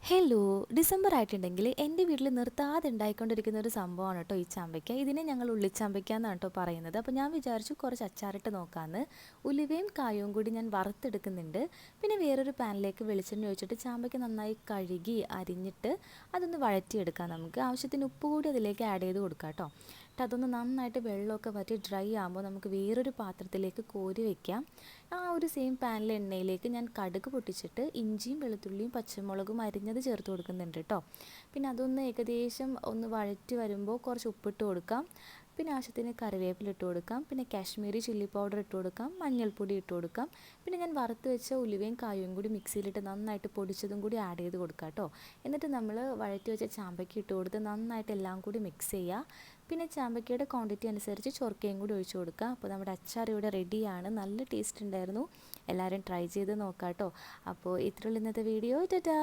Hello! December ആയിട്ടുണ്ടെങ്കിൽ എൻ്റെ വീട്ടിൽ നിർത്താതെ ഉണ്ടായിക്കൊണ്ടിരിക്കുന്ന ഒരു സംഭവമാണ് കേട്ടോ ഈ ചാമ്പയ്ക്ക. ഇതിനെ ഞങ്ങൾ ഉള്ളിച്ചാമ്പയ്ക്ക എന്നാണ് കേട്ടോ പറയുന്നത്. അപ്പോൾ ഞാൻ വിചാരിച്ചു കുറച്ച് അച്ചാറിട്ട് നോക്കാമെന്ന്. ഉലുവയും കായവും കൂടി ഞാൻ വറുത്തെടുക്കുന്നുണ്ട്. പിന്നെ വേറൊരു പാനിലേക്ക് വെളിച്ചെണ്ണ ഒഴിച്ചിട്ട് ചാമ്പയ്ക്ക നന്നായി കഴുകി അരിഞ്ഞിട്ട് അതൊന്ന് വഴറ്റിയെടുക്കാം നമുക്ക്. ആവശ്യത്തിന് ഉപ്പ് കൂടി അതിലേക്ക് ആഡ് ചെയ്ത് കൊടുക്കാം കേട്ടോ. എന്നിട്ട് അതൊന്ന് നന്നായിട്ട് വെള്ളമൊക്കെ വറ്റി ഡ്രൈ ആകുമ്പോൾ നമുക്ക് വേറൊരു പാത്രത്തിലേക്ക് കോരി വയ്ക്കാം. ആ ഒരു സെയിം പാനിൽ എണ്ണയിലേക്ക് ഞാൻ കടുക് പൊട്ടിച്ചിട്ട് ഇഞ്ചിയും വെളുത്തുള്ളിയും പച്ചമുളകും അരിഞ്ഞത് ചേർത്ത് കൊടുക്കുന്നുണ്ട് കേട്ടോ. പിന്നെ അതൊന്ന് ഏകദേശം ഒന്ന് വഴറ്റി വരുമ്പോൾ കുറച്ച് ഉപ്പിട്ട് കൊടുക്കാം. പിന്നെ ആവശ്യത്തിന് കറിവേപ്പില ഇട്ട് കൊടുക്കാം. പിന്നെ കാശ്മീരി ചില്ലി പൗഡർ ഇട്ട് കൊടുക്കാം. മഞ്ഞൾപ്പൊടി ഇട്ട് കൊടുക്കാം. പിന്നെ ഞാൻ വറുത്ത് വെച്ച ഉലുവയും കായവും കൂടി മിക്സിയിലിട്ട് നന്നായിട്ട് പൊടിച്ചതും കൂടി ആഡ് ചെയ്ത് കൊടുക്കാം കേട്ടോ. എന്നിട്ട് നമ്മൾ വഴറ്റി വെച്ച ചാമ്പയ്ക്ക ഇട്ട് കൊടുത്ത് നന്നായിട്ട് എല്ലാം കൂടി മിക്സ് ചെയ്യുക. പിന്നെ ചാമ്പയ്ക്കയുടെ ക്വാണ്ടിറ്റി അനുസരിച്ച് ചൊർക്കയും കൂടി ഒഴിച്ച് കൊടുക്കുക. അപ്പോൾ നമ്മുടെ അച്ചാർ ഇവിടെ റെഡിയാണ്. നല്ല ടേസ്റ്റ് ഉണ്ടായിരുന്നു. എല്ലാവരും ട്രൈ ചെയ്ത് നോക്കാം കേട്ടോ. അപ്പോൾ ഇത്രയുള്ള ഇന്നത്തെ വീഡിയോ. ടാറ്റാ.